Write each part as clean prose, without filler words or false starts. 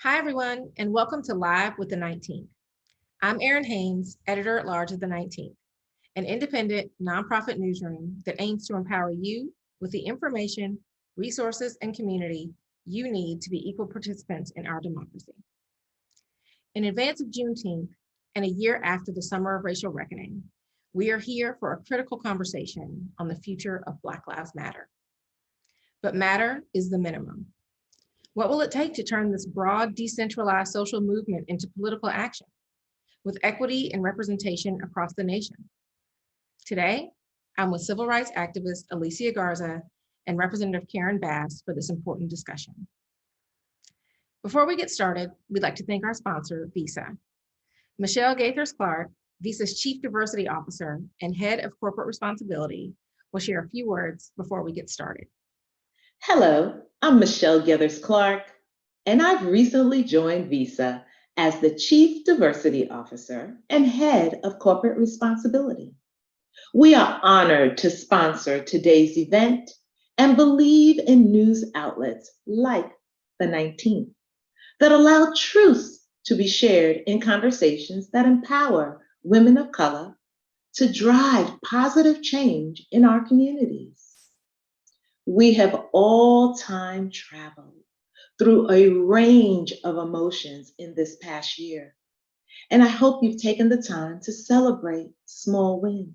Hi, everyone, and welcome to Live with the 19th. I'm Errin Haines, editor-at-large of the 19th, an independent nonprofit newsroom that aims to empower you with the information, resources, and community you need to be equal participants in our democracy. In advance of Juneteenth and a year after the Summer of Racial Reckoning, we are here for a critical conversation on the future of Black Lives Matter. But matter is the minimum. What will it take to turn this broad, decentralized social movement into political action with equity and representation across the nation? Today, I'm with civil rights activist Alicia Garza and Representative Karen Bass for this important discussion. Before we get started, we'd like to thank our sponsor, Visa. Michelle Gaithers-Clark, Visa's Chief Diversity Officer and Head of Corporate Responsibility, will share a few words before we get started. Hello, I'm Michelle Gaithers-Clark, and I've recently joined Visa as the Chief Diversity Officer and Head of Corporate Responsibility. We are honored to sponsor today's event and believe in news outlets like the 19th that allow truths to be shared in conversations that empower women of color to drive positive change in our communities. We have all time traveled through a range of emotions in this past year, and I hope you've taken the time to celebrate small wins.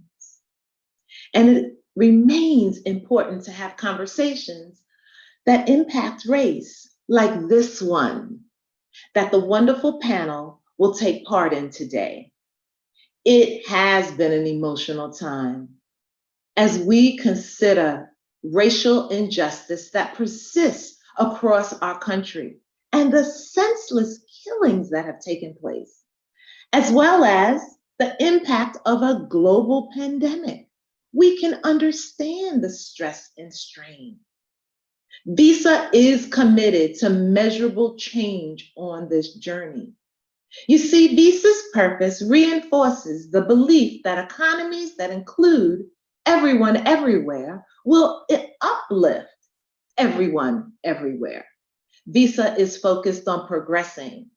And it remains important to have conversations that impact race, like this one, that the wonderful panel will take part in today. It has been an emotional time as we consider racial injustice that persists across our country and the senseless killings that have taken place, as well as the impact of a global pandemic. We can understand the stress and strain. Visa is committed to measurable change on this journey. You see, Visa's purpose reinforces the belief that economies that include everyone everywhere will uplift everyone everywhere. Visa is focused on progressing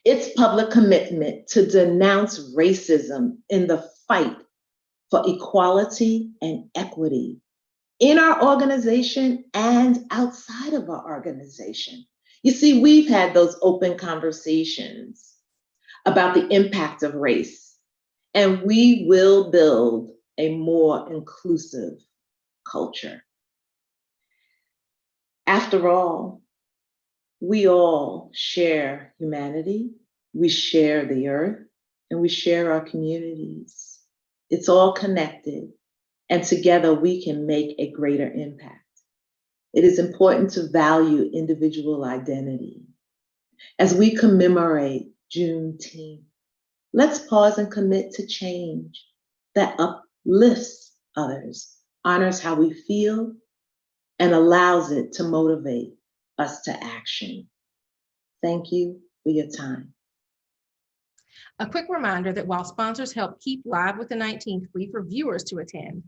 its public commitment to denounce racism in the fight for equality and equity in our organization and outside of our organization. You see, we've had those open conversations about the impact of race, and we will build a more inclusive culture. After all, we all share humanity, we share the earth, and we share our communities. It's all connected, and together we can make a greater impact. It is important to value individual identity. As we commemorate Juneteenth, let's pause and commit to change that uplifts others, honors how we feel, and allows it to motivate us to action. Thank you for your time. A quick reminder that while sponsors help keep Live with the 19th free for viewers to attend,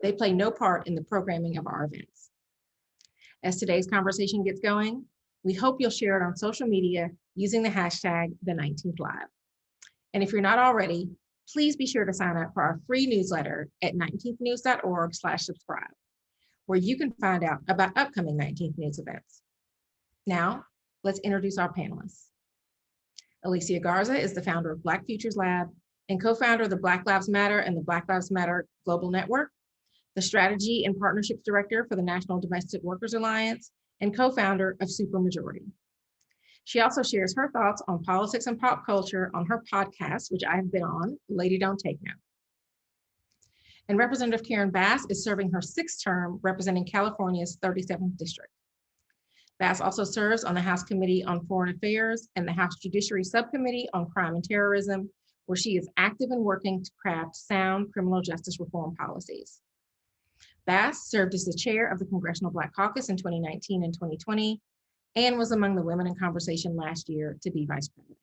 they play no part in the programming of our events. As today's conversation gets going, we hope you'll share it on social media using the hashtag the19thlive. And if you're not already, please be sure to sign up for our free newsletter at 19thnews.org/subscribe, where you can find out about upcoming 19th News events. Now, let's introduce our panelists. Alicia Garza is the founder of Black Futures Lab and co-founder of the Black Lives Matter and the Black Lives Matter Global Network, the Strategy and Partnerships Director for the National Domestic Workers Alliance, and co-founder of Supermajority. She also shares her thoughts on politics and pop culture on her podcast, which I have been on, Lady Don't Take Now. And Representative Karen Bass is serving her 6th term representing California's 37th district. Bass also serves on the House Committee on Foreign Affairs and the House Judiciary Subcommittee on Crime and Terrorism, where she is active in working to craft sound criminal justice reform policies. Bass served as the chair of the Congressional Black Caucus in 2019 and 2020, and was among the women in conversation last year to be vice president.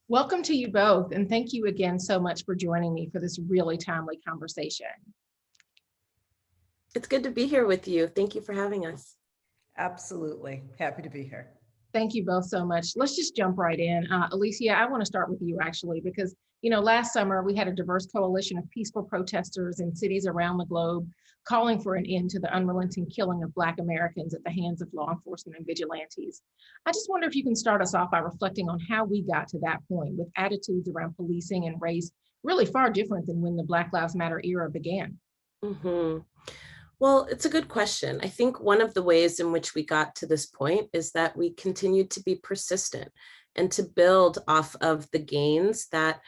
Welcome to you both, and thank you again so much for joining me for this really timely conversation. It's good to be here with you. Thank you for having us. Absolutely. Happy to be here. Thank you both so much. Let's just jump right in. Alicia, I want to start with you actually, because last summer we had a diverse coalition of peaceful protesters in cities around the globe calling for an end to the unrelenting killing of Black Americans at the hands of law enforcement and vigilantes. I just wonder if you can start us off by reflecting on how we got to that point with attitudes around policing and race really far different than when the Black Lives Matter era began. Mm-hmm. Well, it's a good question. I think one of the ways in which we got to this point is that we continued to be persistent and to build off of the gains that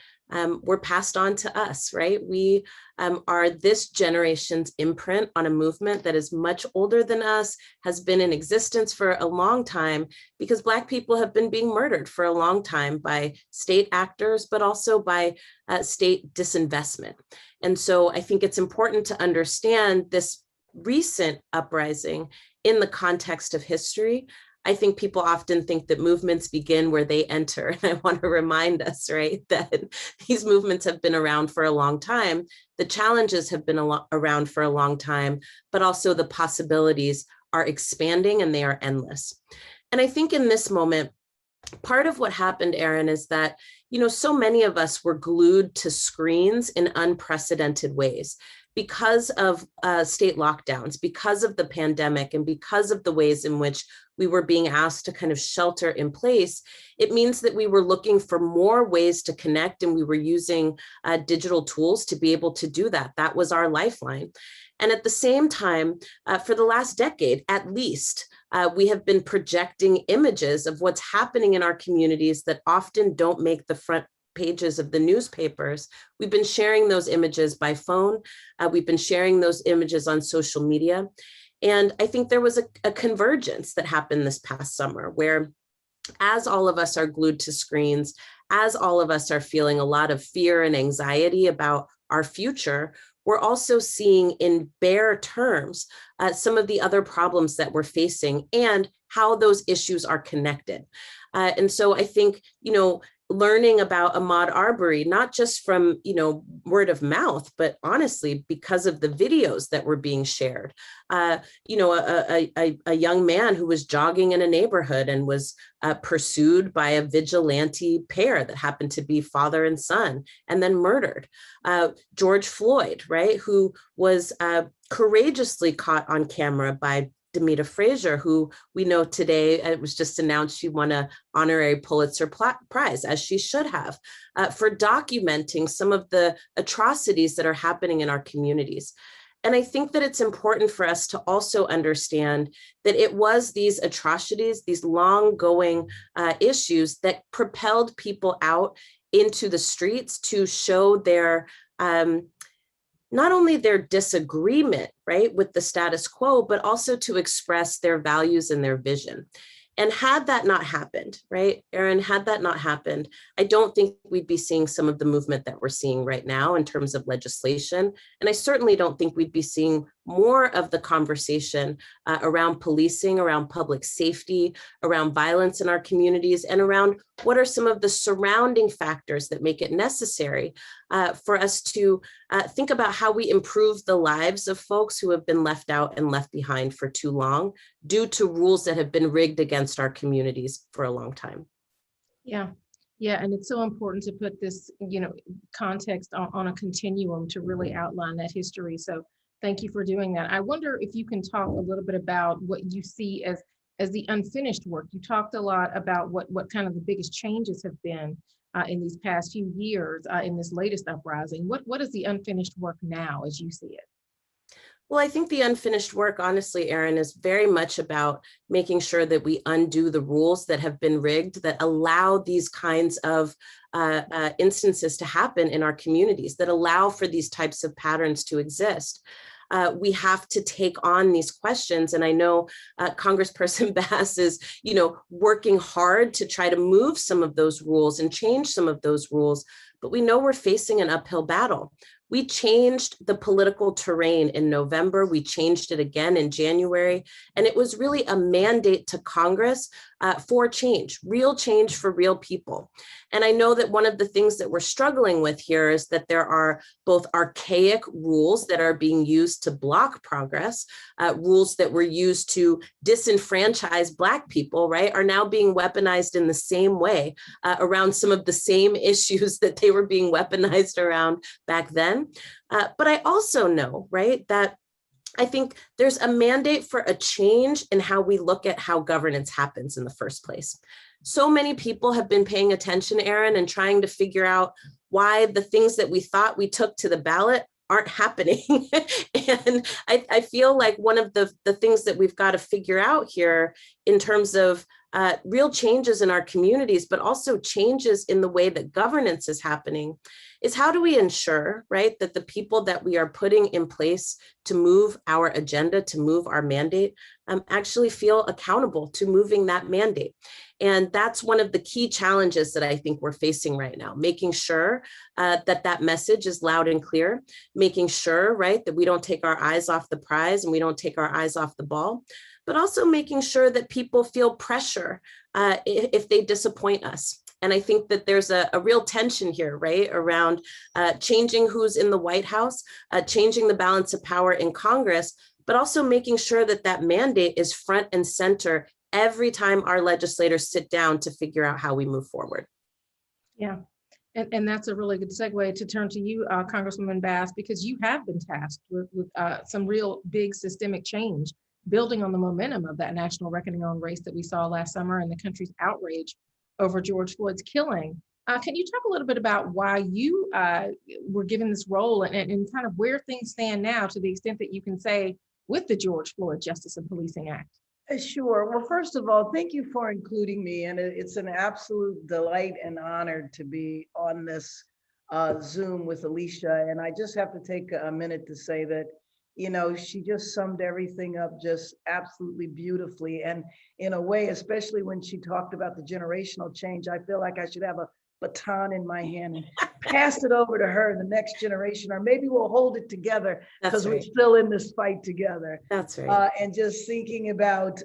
were passed on to us, right? We are this generation's imprint on a movement that is much older than us, has been in existence for a long time, because Black people have been being murdered for a long time by state actors, but also by state disinvestment. And so I think it's important to understand this recent uprising in the context of history. I think people often think that movements begin where they enter. And I want to remind us, right, that these movements have been around for a long time. The challenges have been around for a long time, but also the possibilities are expanding and they are endless. And I think in this moment, part of what happened, Errin, is that, so many of us were glued to screens in unprecedented ways because of state lockdowns, because of the pandemic, and because of the ways in which we were being asked to kind of shelter in place. It means that we were looking for more ways to connect, and we were using digital tools to be able to do that. That was our lifeline. And at the same time, for the last decade, at least, we have been projecting images of what's happening in our communities that often don't make the front pages of the newspapers. We've been sharing those images by phone. We've been sharing those images on social media. And I think there was a convergence that happened this past summer where, as all of us are glued to screens, as all of us are feeling a lot of fear and anxiety about our future, we're also seeing in bare terms some of the other problems that we're facing and how those issues are connected. And so I think, learning about Ahmaud Arbery, not just from, word of mouth, but honestly, because of the videos that were being shared. A young man who was jogging in a neighborhood and was pursued by a vigilante pair that happened to be father and son, and then murdered. George Floyd, right, who was courageously caught on camera by Demita Frazier, who we know today, it was just announced she won an honorary Pulitzer Prize, as she should have, for documenting some of the atrocities that are happening in our communities. And I think that it's important for us to also understand that it was these atrocities, these long-going issues that propelled people out into the streets to show their not only their disagreement, right, with the status quo, but also to express their values and their vision. And had that not happened, right, Errin, had that not happened, I don't think we'd be seeing some of the movement that we're seeing right now in terms of legislation. And I certainly don't think we'd be seeing more of the conversation around policing, around public safety, around violence in our communities, and around what are some of the surrounding factors that make it necessary for us to think about how we improve the lives of folks who have been left out and left behind for too long due to rules that have been rigged against our communities for a long time. Yeah. Yeah, and it's so important to put this, context on a continuum to really outline that history. So thank you for doing that. I wonder if you can talk a little bit about what you see as the unfinished work. You talked a lot about what kind of the biggest changes have been in these past few years in this latest uprising. What is the unfinished work now as you see it? Well, I think the unfinished work, honestly, Errin, is very much about making sure that we undo the rules that have been rigged that allow these kinds of instances to happen in our communities, that allow for these types of patterns to exist. We have to take on these questions. And I know Congressperson Bass is, working hard to try to move some of those rules and change some of those rules, but we know we're facing an uphill battle. We changed the political terrain in November. We changed it again in January. And it was really a mandate to Congress for change, real change for real people. And I know that one of the things that we're struggling with here is that there are both archaic rules that are being used to block progress, rules that were used to disenfranchise Black people, right, are now being weaponized in the same way around some of the same issues that they were being weaponized around back then. But I also know, right, that I think there's a mandate for a change in how we look at how governance happens in the first place. So many people have been paying attention, Errin, and trying to figure out why the things that we thought we took to the ballot aren't happening. And I feel like one of the things that we've got to figure out here in terms of real changes in our communities, but also changes in the way that governance is happening, is how do we ensure, right, that the people that we are putting in place to move our agenda, to move our mandate, actually feel accountable to moving that mandate. And that's one of the key challenges that I think we're facing right now, making sure that that message is loud and clear, making sure, right, that we don't take our eyes off the prize and we don't take our eyes off the ball, but also making sure that people feel pressure if they disappoint us. And I think that there's a real tension here, right, around changing who's in the White House, changing the balance of power in Congress, but also making sure that that mandate is front and center every time our legislators sit down to figure out how we move forward. Yeah, and that's a really good segue to turn to you, Congresswoman Bass, because you have been tasked with some real big systemic change, building on the momentum of that national reckoning on race that we saw last summer and the country's outrage over George Floyd's killing. Can you talk a little bit about why you were given this role and kind of where things stand now, to the extent that you can say, with the George Floyd Justice and Policing Act? Sure. Well, first of all, thank you for including me. And it's an absolute delight and honor to be on this Zoom with Alicia. And I just have to take a minute to say that, you know, she just summed everything up just absolutely beautifully. And in a way, especially when she talked about the generational change, I feel like I should have a baton in my hand and pass it over to her in the next generation, or maybe we'll hold it together because we're still in this fight together. That's right. And just thinking about,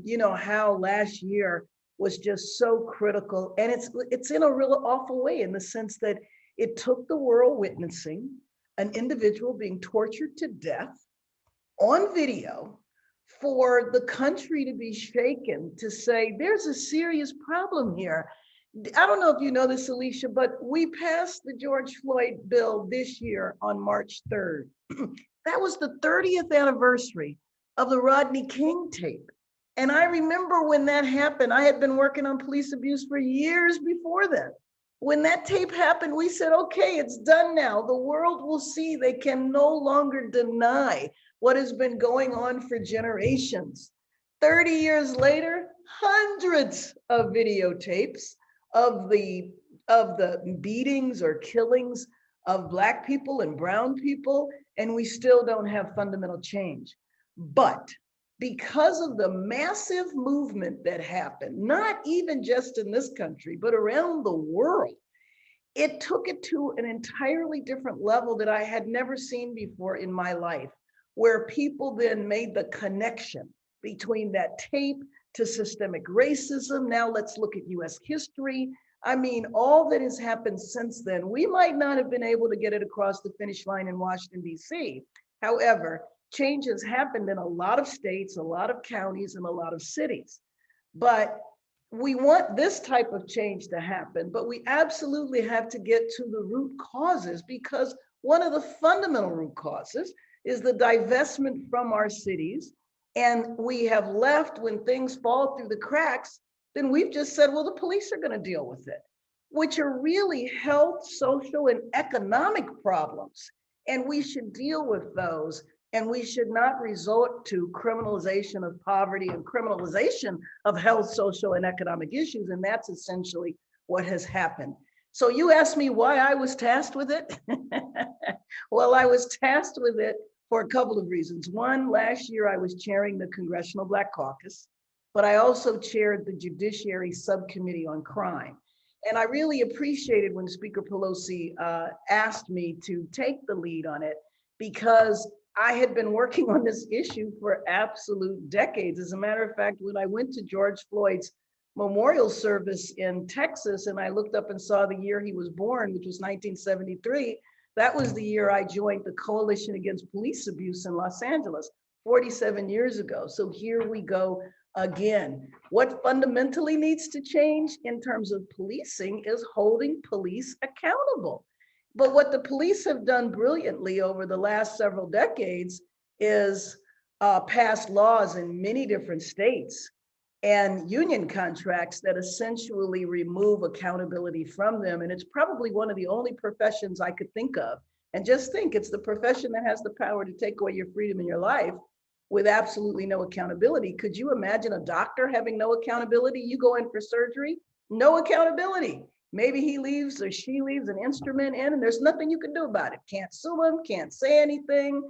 you know, how last year was just so critical, and it's in a real awful way, in the sense that it took the world witnessing an individual being tortured to death on video for the country to be shaken to say there's a serious problem here. I don't know if you know this, Alicia, but we passed the George Floyd bill this year on March 3rd. That was the 30th anniversary of the Rodney King tape. And I remember when that happened, I had been working on police abuse for years before then. When that tape happened, we said, okay, it's done now. The world will see they can no longer deny what has been going on for generations. 30 years later, hundreds of videotapes of the beatings or killings of Black people and brown people, and we still don't have fundamental change. But because of the massive movement that happened, not even just in this country, but around the world, it took it to an entirely different level that I had never seen before in my life, where people then made the connection between that tape to systemic racism. Now let's look at US history. I mean, all that has happened since then. We might not have been able to get it across the finish line in Washington, DC. However, change has happened in a lot of states, a lot of counties, and a lot of cities. But we want this type of change to happen, but we absolutely have to get to the root causes, because one of the fundamental root causes is the divestment from our cities. And we have left, when things fall through the cracks, then we've just said, well, the police are going to deal with it, which are really health, social, and economic problems. And we should deal with those. And we should not resort to criminalization of poverty and criminalization of health, social, and economic issues. And that's essentially what has happened. So you asked me why I was tasked with it. Well, I was tasked with it for a couple of reasons. One, last year I was chairing the Congressional Black Caucus, but I also chaired the Judiciary Subcommittee on Crime. And I really appreciated when Speaker Pelosi asked me to take the lead on it, because I had been working on this issue for absolute decades. As a matter of fact, when I went to George Floyd's memorial service in Texas, and I looked up and saw the year he was born, which was 1973, that was the year I joined the Coalition Against Police Abuse in Los Angeles, 47 years ago. So here we go again. What fundamentally needs to change in terms of policing is holding police accountable. But what the police have done brilliantly over the last several decades is pass laws in many different states and union contracts that essentially remove accountability from them. And it's probably one of the only professions I could think of. And just think, it's the profession that has the power to take away your freedom in your life with absolutely no accountability. Could you imagine a doctor having no accountability? You go in for surgery, no accountability. Maybe he leaves or she leaves an instrument in and there's nothing you can do about it. Can't sue him, can't say anything.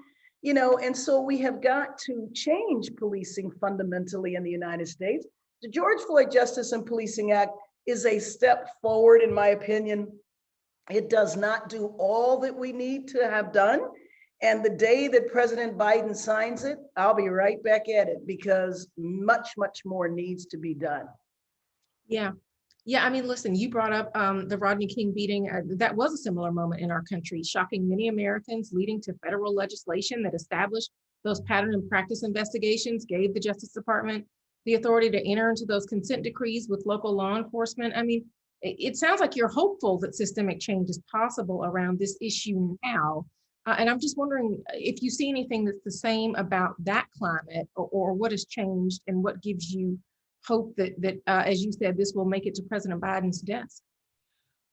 You know, and so we have got to change policing fundamentally in the United States. The George Floyd Justice and Policing Act is a step forward, in my opinion. It does not do all that we need to have done. And the day that President Biden signs it, I'll be right back at it, because much, much more needs to be done. Yeah. Yeah, I mean, listen, you brought up the Rodney King beating. That was a similar moment in our country, shocking many Americans, leading to federal legislation that established those pattern and practice investigations, gave the Justice Department the authority to enter into those consent decrees with local law enforcement. I mean, it sounds like you're hopeful that systemic change is possible around this issue now. And I'm just wondering if you see anything that's the same about that climate, or what has changed and what gives you hope that as you said, this will make it to President Biden's desk?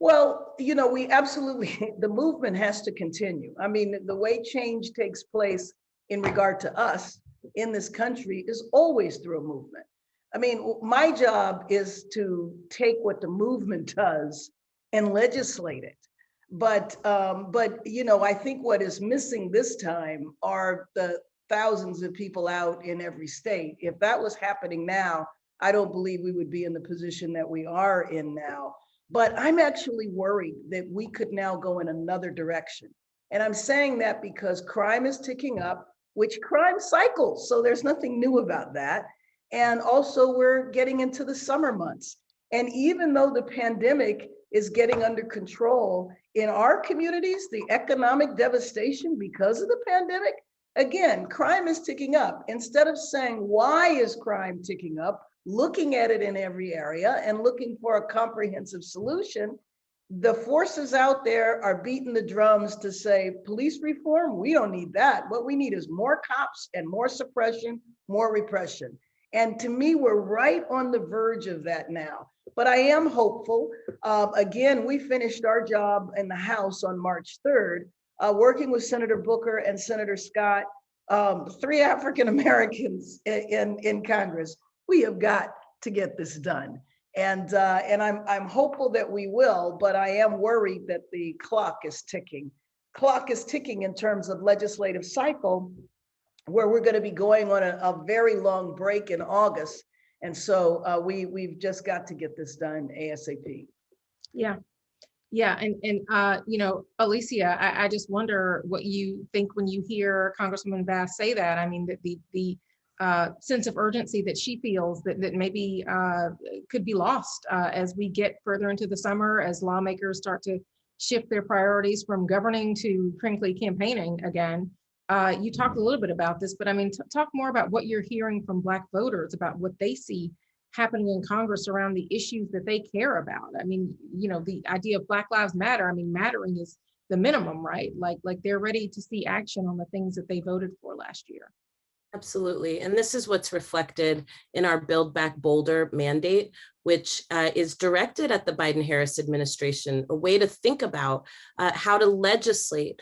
Well, you know, we absolutely, the movement has to continue. I mean, the way change takes place in regard to us in this country is always through a movement. I mean, my job is to take what the movement does and legislate it. But you know, I think what is missing this time are the thousands of people out in every state. If that was happening now, I don't believe we would be in the position that we are in now. But I'm actually worried that we could now go in another direction. And I'm saying that because crime is ticking up, which crime cycles. So there's nothing new about that. And also we're getting into the summer months. And even though the pandemic is getting under control in our communities, the economic devastation because of the pandemic, again, crime is ticking up. Instead of saying, why is crime ticking up? Looking at it in every area and looking for a comprehensive solution, the forces out there are beating the drums to say, police reform, we don't need that. What we need is more cops and more suppression, more repression. And to me, we're right on the verge of that now. But I am hopeful. Again, we finished our job in the House on March 3rd, working with Senator Booker and Senator Scott, 3 African Americans in Congress. We have got to get this done. And I'm hopeful that we will, but I am worried that the clock is ticking. Clock is ticking in terms of legislative cycle, where we're going to be going on a very long break in August. And so we've just got to get this done ASAP. Yeah. Yeah. And you know, Alicia, I just wonder what you think when you hear Congresswoman Bass say that. I mean, that the sense of urgency that she feels that maybe could be lost as we get further into the summer, as lawmakers start to shift their priorities from governing to, frankly, campaigning again. You talked a little bit about this, but I mean, talk more about what you're hearing from Black voters about what they see happening in Congress around the issues that they care about. I mean, you know, the idea of Black Lives Matter, I mean, mattering is the minimum, right? Like they're ready to see action on the things that they voted for last year. Absolutely. And this is what's reflected in our Build Back Bolder mandate, which is directed at the Biden-Harris administration, a way to think about how to legislate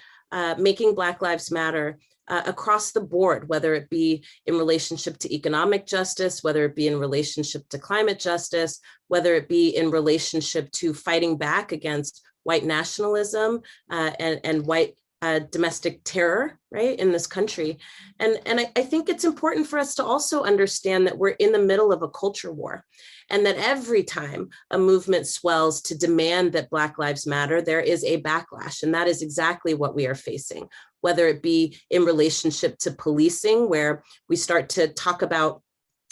making Black Lives Matter across the board, whether it be in relationship to economic justice, whether it be in relationship to climate justice, whether it be in relationship to fighting back against white nationalism and white domestic terror, right, in this country. And I think it's important for us to also understand that we're in the middle of a culture war, and that every time a movement swells to demand that Black Lives Matter, there is a backlash. And that is exactly what we are facing, whether it be in relationship to policing, where we start to talk about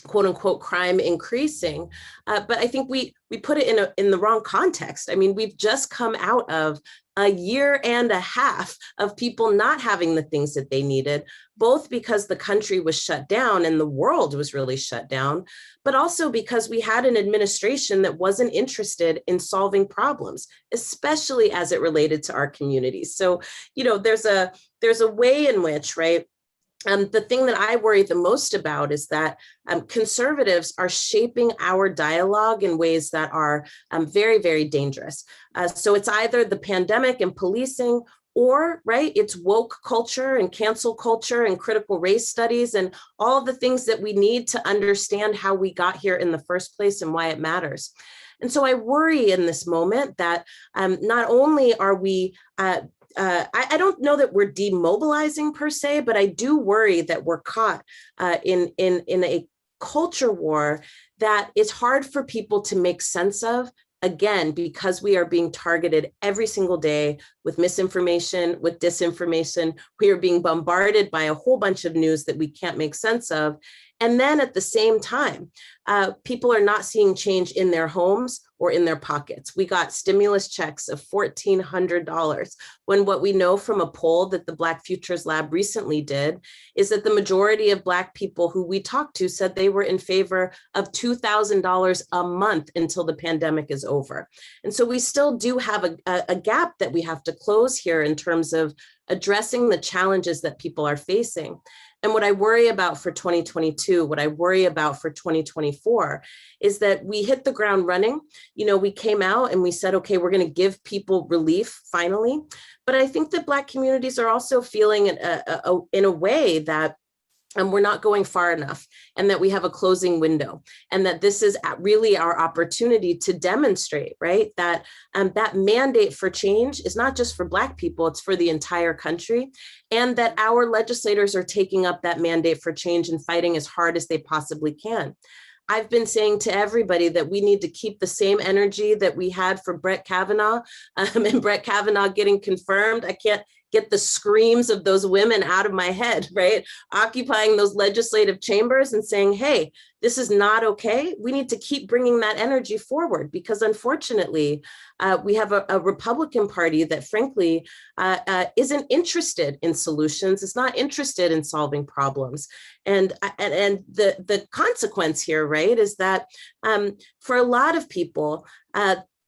quote unquote crime increasing. But I think we put it in the wrong context. I mean, we've just come out of a year and a half of people not having the things that they needed, both because the country was shut down and the world was really shut down, but also because we had an administration that wasn't interested in solving problems, especially as it related to our communities. So, you know, there's a way in which, right, the thing that I worry the most about is that conservatives are shaping our dialogue in ways that are very, very dangerous. So it's either the pandemic and policing, or, right, it's woke culture and cancel culture and critical race studies and all of the things that we need to understand how we got here in the first place and why it matters. And so I worry in this moment that not only are we I don't know that we're demobilizing per se, but I do worry that we're caught in a culture war that is hard for people to make sense of, again, because we are being targeted every single day with misinformation, with disinformation. We are being bombarded by a whole bunch of news that we can't make sense of. And then at the same time, people are not seeing change in their homes or in their pockets. We got stimulus checks of $1,400, when what we know from a poll that the Black Futures Lab recently did is that the majority of Black people who we talked to said they were in favor of $2,000 a month until the pandemic is over. And so we still do have a gap that we have to close here in terms of addressing the challenges that people are facing. And what I worry about for 2022, what I worry about for 2024 is that we hit the ground running. You know, we came out and we said, okay, we're going to give people relief finally. But I think that Black communities are also feeling in a way that we're not going far enough, and that we have a closing window, and that this is really our opportunity to demonstrate, right, that that mandate for change is not just for Black people, it's for the entire country, and that our legislators are taking up that mandate for change and fighting as hard as they possibly can. I've been saying to everybody that we need to keep the same energy that we had for Brett Kavanaugh and Brett Kavanaugh getting confirmed. I can't get the screams of those women out of my head, right? Occupying those legislative chambers and saying, hey, this is not okay. We need to keep bringing that energy forward, because unfortunately, we have a Republican Party that frankly isn't interested in solutions, is not interested in solving problems. And the consequence here, right, is that for a lot of people,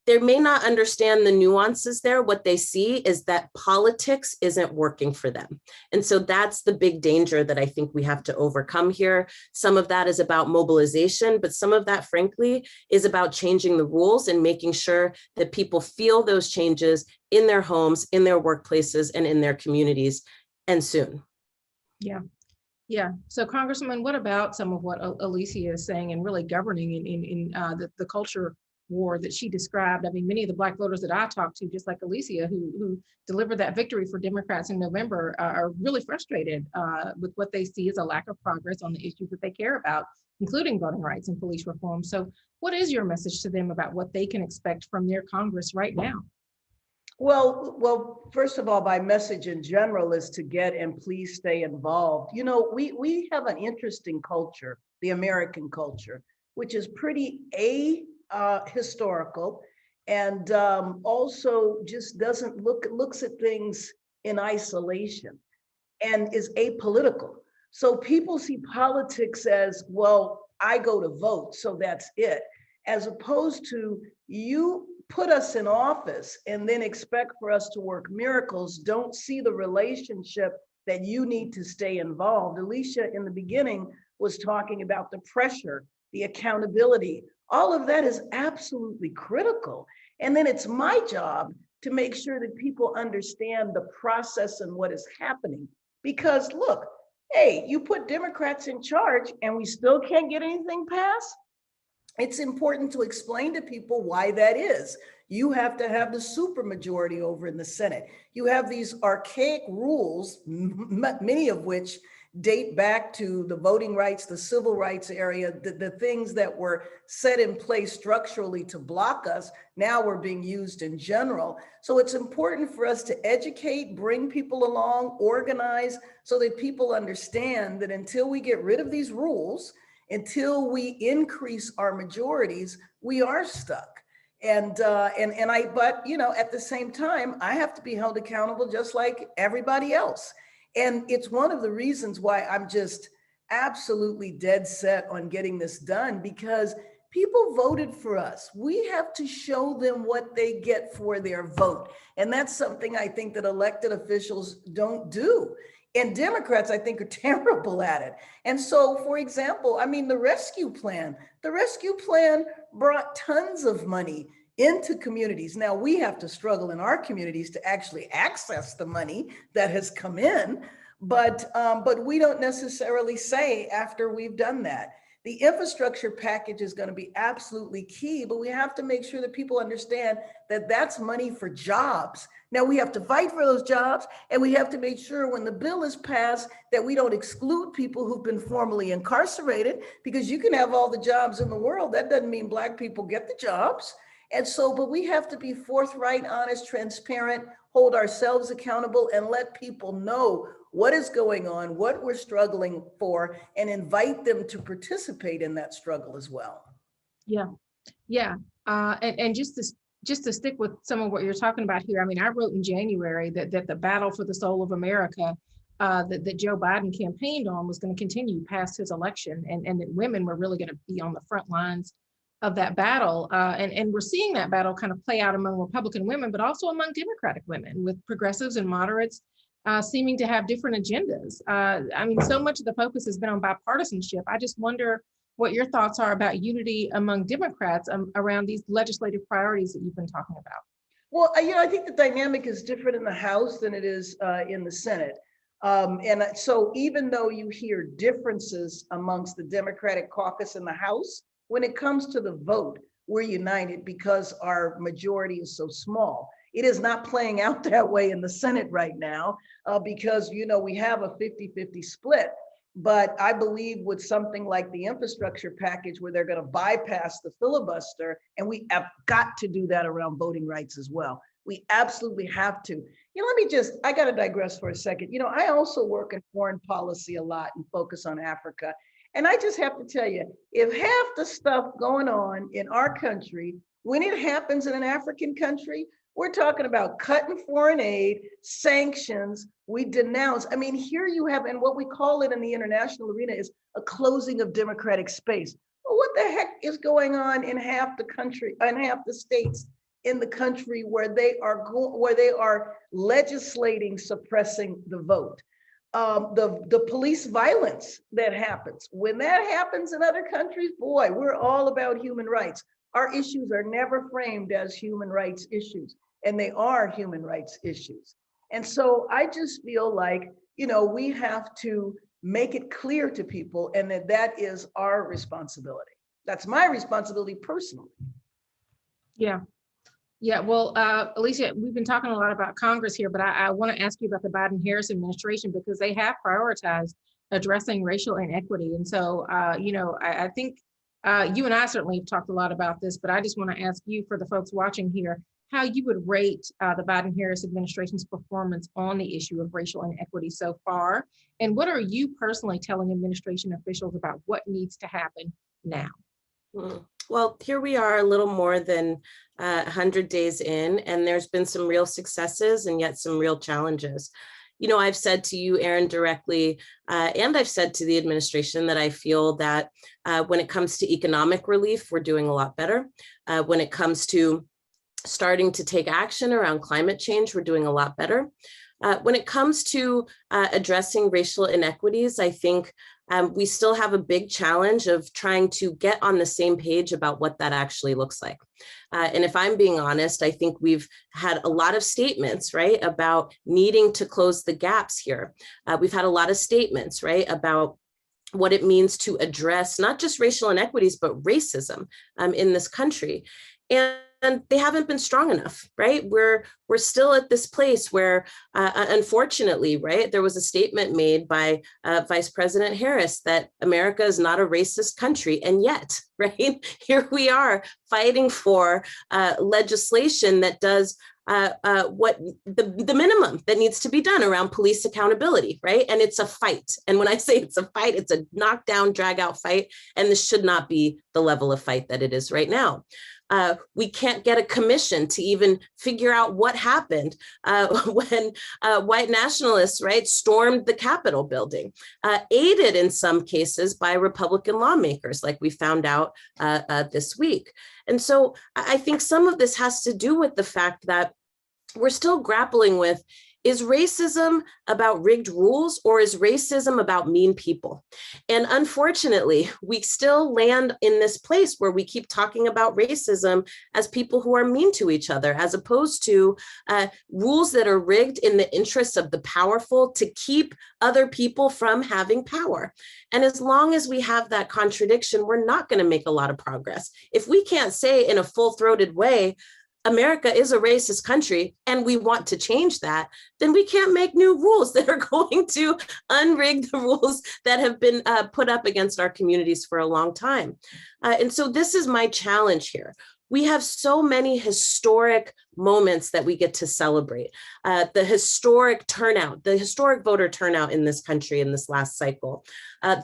they may not understand the nuances there. What they see is that politics isn't working for them. And so that's the big danger that I think we have to overcome here. Some of that is about mobilization, but some of that, frankly, is about changing the rules and making sure that people feel those changes in their homes, in their workplaces, and in their communities, and soon. Yeah. Yeah. So Congresswoman, what about some of what Alicia is saying and really governing in the culture war that she described? I mean, many of the Black voters that I talked to, just like Alicia, who delivered that victory for Democrats in November, are really frustrated with what they see as a lack of progress on the issues that they care about, including voting rights and police reform. So what is your message to them about what they can expect from their Congress right now? Well, first of all, my message in general is to get and please stay involved. You know, we have an interesting culture, the American culture, which is pretty historical, and also just doesn't looks at things in isolation and is apolitical. So people see politics as, well, I go to vote, so that's it, as opposed to you put us in office and then expect for us to work miracles, don't see the relationship that you need to stay involved. Alicia in the beginning was talking about the pressure, the accountability. All of that is absolutely critical. And then it's my job to make sure that people understand the process and what is happening. Because look, hey, you put Democrats in charge and we still can't get anything passed? it's important to explain to people why that is. You have to have the supermajority over in the Senate. You have these archaic rules, many of which date back to the voting rights, the civil rights area, the things that were set in place structurally to block us, now we're being used in general. So it's important for us to educate, bring people along, organize, so that people understand that until we get rid of these rules, until we increase our majorities, we are stuck. But you know, at the same time, I have to be held accountable just like everybody else. And it's one of the reasons why I'm just absolutely dead set on getting this done, because people voted for us. We have to show them what they get for their vote. And that's something I think that elected officials don't do. And Democrats, I think, are terrible at it. And so, for example, I mean, the rescue plan brought tons of money into communities. Now we have to struggle in our communities to actually access the money that has come in, but we don't necessarily say after we've done that. The infrastructure package is going to be absolutely key, but we have to make sure that people understand that that's money for jobs. Now we have to fight for those jobs, and we have to make sure when the bill is passed that we don't exclude people who've been formerly incarcerated, because you can have all the jobs in the world. That doesn't mean Black people get the jobs. And so, but we have to be forthright, honest, transparent, hold ourselves accountable, and let people know what is going on, what we're struggling for, and invite them to participate in that struggle as well. Yeah, yeah. And just to stick with some of what you're talking about here, I mean, I wrote in January that the battle for the soul of America that Joe Biden campaigned on was going to continue past his election, and that women were really going to be on the front lines of that battle. And we're seeing that battle kind of play out among Republican women, but also among Democratic women, with progressives and moderates seeming to have different agendas. I mean, so much of the focus has been on bipartisanship. I just wonder what your thoughts are about unity among Democrats around these legislative priorities that you've been talking about. Well, you know, I think the dynamic is different in the House than it is in the Senate. And so even though you hear differences amongst the Democratic caucus in the House, when it comes to the vote, we're united because our majority is so small. It is not playing out that way in the Senate right now because, you know, we have a 50-50 split. But I believe with something like the infrastructure package, where they're going to bypass the filibuster, and we have got to do that around voting rights as well. We absolutely have to. You know, I got to digress for a second. You know, I also work in foreign policy a lot and focus on Africa. And I just have to tell you, if half the stuff going on in our country, when it happens in an African country, we're talking about cutting foreign aid, sanctions, we denounce. I mean, here you have, and what we call it in the international arena is a closing of democratic space. Well, what the heck is going on in half the country, in half the states in the country where they are legislating suppressing the vote? The police violence that happens. When that happens in other countries, boy, we're all about human rights. Our issues are never framed as human rights issues, and they are human rights issues. And so I just feel like, you know, we have to make it clear to people, and that is our responsibility. That's my responsibility personally. Yeah. Yeah, well, Alicia, we've been talking a lot about Congress here, but I want to ask you about the Biden-Harris administration, because they have prioritized addressing racial inequity. And so, you know, I think you and I certainly have talked a lot about this, but I just want to ask you, for the folks watching here, how you would rate the Biden-Harris administration's performance on the issue of racial inequity so far. And what are you personally telling administration officials about what needs to happen now? Well, here we are a little more than 100 days in, and there's been some real successes and yet some real challenges. You know, I've said to you, Errin, directly, and I've said to the administration that I feel that when it comes to economic relief, we're doing a lot better. When it comes to starting to take action around climate change, we're doing a lot better. When it comes to addressing racial inequities, I think we still have a big challenge of trying to get on the same page about what that actually looks like. And if I'm being honest, I think we've had a lot of statements, right, about needing to close the gaps here. We've had a lot of statements, right, about what it means to address not just racial inequities, but racism in this country. And they haven't been strong enough, right? We're still at this place where, unfortunately, right, there was a statement made by Vice President Harris that America is not a racist country. And yet, right, here we are fighting for legislation that does what the minimum that needs to be done around police accountability, right? And it's a fight. And when I say it's a fight, it's a knockdown, drag out fight. And this should not be the level of fight that it is right now. We can't get a commission to even figure out what happened when white nationalists, right, stormed the Capitol building, aided in some cases by Republican lawmakers, like we found out this week. And so I think some of this has to do with the fact that we're still grappling with, is racism about rigged rules or is racism about mean people? And unfortunately, we still land in this place where we keep talking about racism as people who are mean to each other, as opposed to rules that are rigged in the interests of the powerful to keep other people from having power. And as long as we have that contradiction, we're not going to make a lot of progress. If we can't say in a full-throated way, America is a racist country and we want to change that, then we can't make new rules that are going to unrig the rules that have been put up against our communities for a long time. And so this is my challenge here. We have so many historic moments that we get to celebrate. The historic turnout, the historic voter turnout in this country in this last cycle,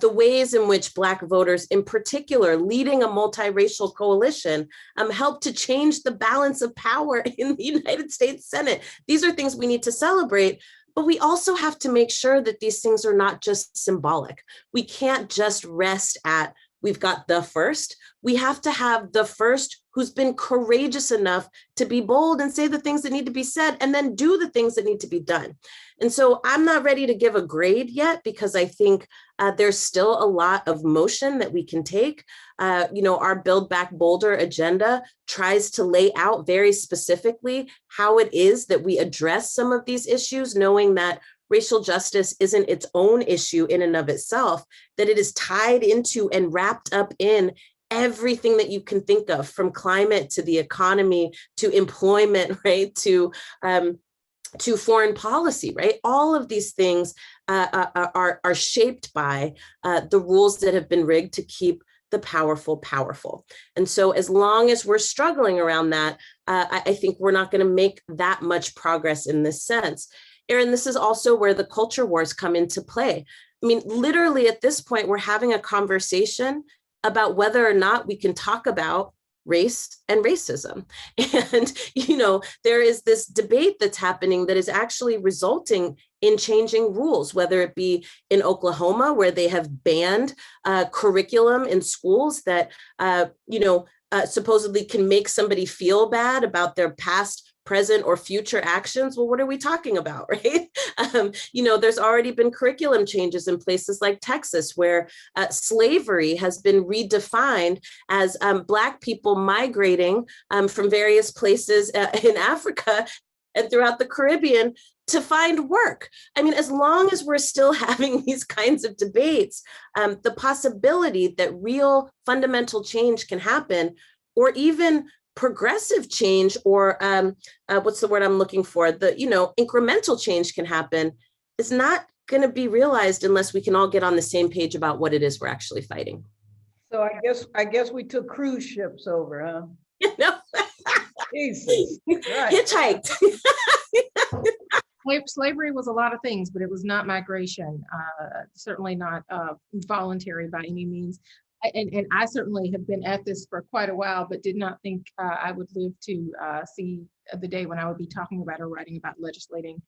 the ways in which Black voters in particular, leading a multiracial coalition, helped to change the balance of power in the United States Senate. These are things we need to celebrate. But we also have to make sure that these things are not just symbolic. We can't just rest at, we've got the first. We have to have the first who's been courageous enough to be bold and say the things that need to be said and then do the things that need to be done. And so I'm not ready to give a grade yet because I think there's still a lot of motion that we can take. Our Build Back Bolder agenda tries to lay out very specifically how it is that we address some of these issues, knowing that racial justice isn't its own issue in and of itself, that it is tied into and wrapped up in everything that you can think of, from climate to the economy to employment, right, to foreign policy, right? All of these things are shaped by the rules that have been rigged to keep the powerful powerful. And so as long as we're struggling around that, I think we're not going to make that much progress in this sense. Errin, this is also where the culture wars come into play. I mean, literally at this point, we're having a conversation about whether or not we can talk about race and racism. And, there is this debate that's happening that is actually resulting in changing rules, whether it be in Oklahoma, where they have banned curriculum in schools that, supposedly can make somebody feel bad about their past, present, or future actions. Well, what are we talking about, right? There's already been curriculum changes in places like Texas, where slavery has been redefined as Black people migrating from various places in Africa and throughout the Caribbean to find work. I mean, as long as we're still having these kinds of debates, the possibility that real fundamental change can happen, or even progressive change, or what's the word I'm looking for? The, incremental change can happen, is not going to be realized unless we can all get on the same page about what it is we're actually fighting. So I guess we took cruise ships over, huh? Jesus. Right. Hitchhiked. Slavery was a lot of things, but it was not migration, certainly not voluntary by any means. And I certainly have been at this for quite a while, but did not think I would live to see the day when I would be talking about or writing about legislating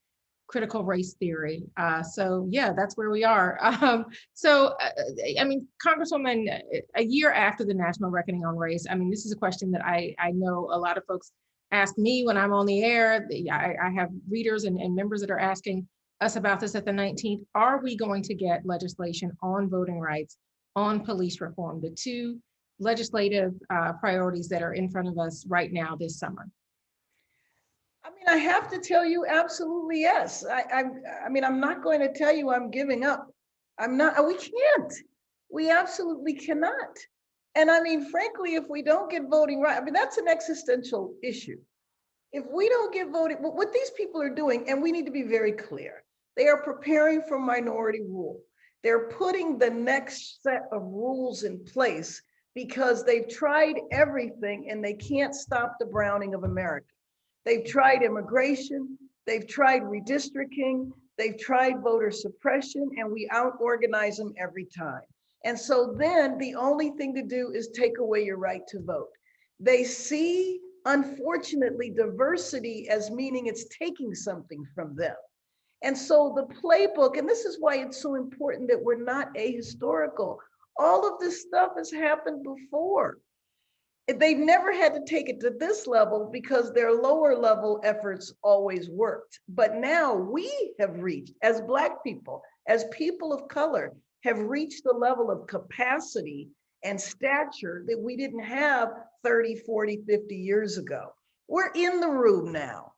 critical race theory. So yeah, that's where we are. Congresswoman, a year after the National Reckoning on Race, this is a question that I know a lot of folks ask me when I'm on the air. I have readers and members that are asking us about this at the 19th. Are we going to get legislation on voting rights, on police reform, the two legislative priorities that are in front of us right now this summer? I have to tell you, absolutely yes. I'm not going to tell you I'm giving up. I'm not. We can't. We absolutely cannot. And I mean, frankly, if we don't get voting right, I mean, that's an existential issue. If we don't get voting, what these people are doing, and we need to be very clear, they are preparing for minority rule. They're putting the next set of rules in place because they've tried everything and they can't stop the browning of America. They've tried immigration, they've tried redistricting, they've tried voter suppression, and we out-organize them every time. And so then the only thing to do is take away your right to vote. They see, unfortunately, diversity as meaning it's taking something from them. And so the playbook, and this is why it's so important that we're not ahistorical. All of this stuff has happened before. They've never had to take it to this level because their lower level efforts always worked. But now we have reached, as Black people, as people of color, have reached the level of capacity and stature that we didn't have 30, 40, 50 years ago. We're in the room now.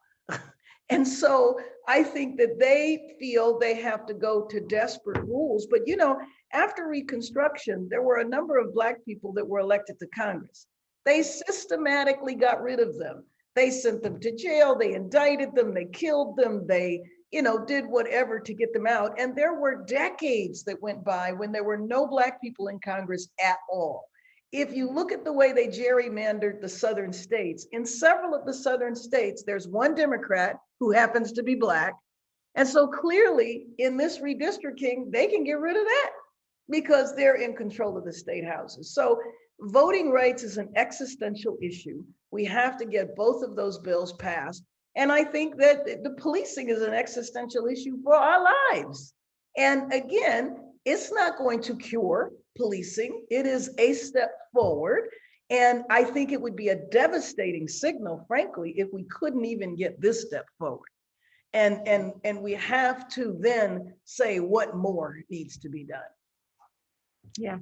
And so I think that they feel they have to go to desperate rules. But you know, after Reconstruction, there were a number of Black people that were elected to Congress. They systematically got rid of them. They sent them to jail, they indicted them, they killed them, they did whatever to get them out. And there were decades that went by when there were no Black people in Congress at all. If you look at the way they gerrymandered the Southern states, in several of the Southern states, there's one Democrat who happens to be Black. And so clearly in this redistricting, they can get rid of that because they're in control of the state houses. So voting rights is an existential issue. We have to get both of those bills passed. And I think that the policing is an existential issue for our lives. And again, it's not going to cure policing. It is a step forward. And I think it would be a devastating signal, frankly, if we couldn't even get this step forward. And we have to then say what more needs to be done. Yeah.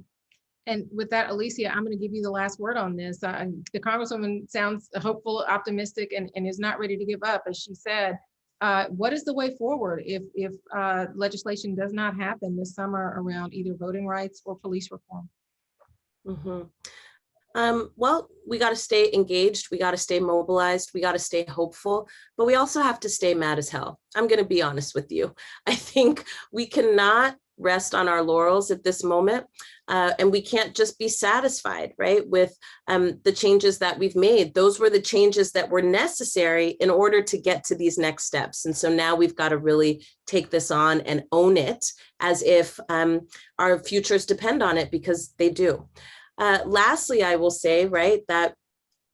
And with that, Alicia, I'm going to give you the last word on this. The Congresswoman sounds hopeful, optimistic, and is not ready to give up. As she said, what is the way forward if legislation does not happen this summer around either voting rights or police reform? Well, we got to stay engaged. We got to stay mobilized. We got to stay hopeful, but we also have to stay mad as hell. I'm going to be honest with you. I think we cannot rest on our laurels at this moment. And we can't just be satisfied, right, with the changes that we've made. Those were the changes that were necessary in order to get to these next steps. And so now we've got to really take this on and own it as if our futures depend on it, because they do. Lastly, I will say, right, that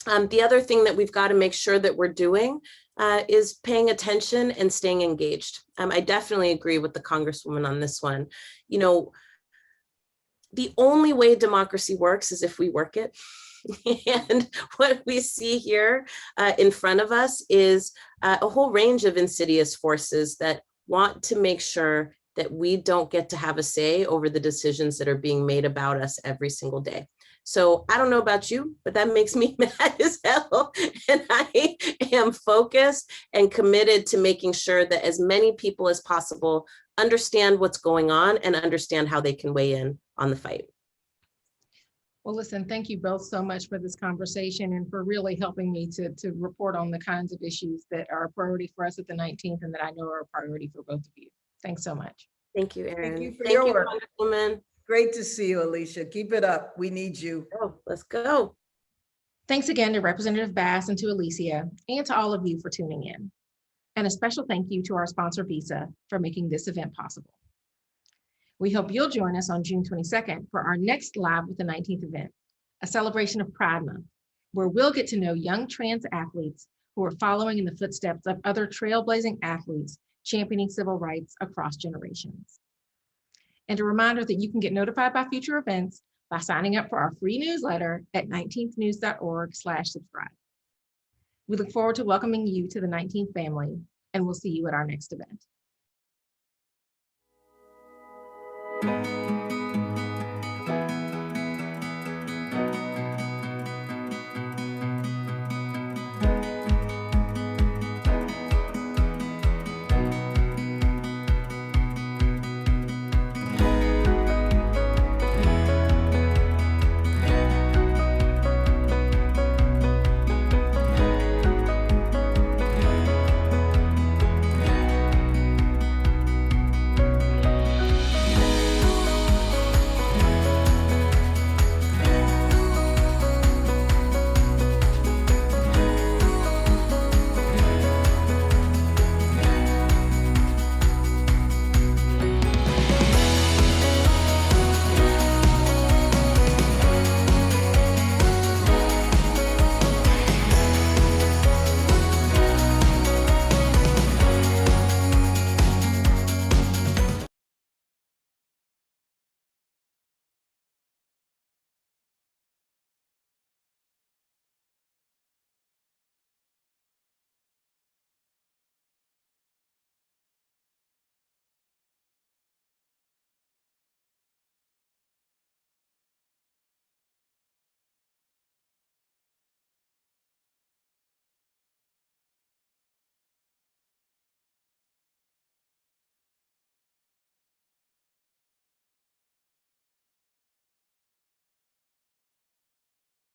the other thing that we've got to make sure that we're doing is paying attention and staying engaged. I definitely agree with the Congresswoman on this one. You know, the only way democracy works is if we work it. And what we see here in front of us is a whole range of insidious forces that want to make sure that we don't get to have a say over the decisions that are being made about us every single day. So I don't know about you, but that makes me mad as hell. And I am focused and committed to making sure that as many people as possible understand what's going on and understand how they can weigh in on the fight. Well, listen, thank you both so much for this conversation and for really helping me to report on the kinds of issues that are a priority for us at the 19th and that I know are a priority for both of you. Thanks so much. Thank you, Errin. Thank you for your work. Congresswoman. Great to see you, Alicia. Keep it up. We need you. Oh, let's go. Thanks again to Representative Bass and to Alicia, and to all of you for tuning in. And a special thank you to our sponsor, Visa, for making this event possible. We hope you'll join us on June 22nd for our next Live with the 19th event, a celebration of Pride Month, where we'll get to know young trans athletes who are following in the footsteps of other trailblazing athletes championing civil rights across generations. And a reminder that you can get notified by future events by signing up for our free newsletter at 19thnews.org/subscribe. We look forward to welcoming you to the 19th family, and we'll see you at our next event.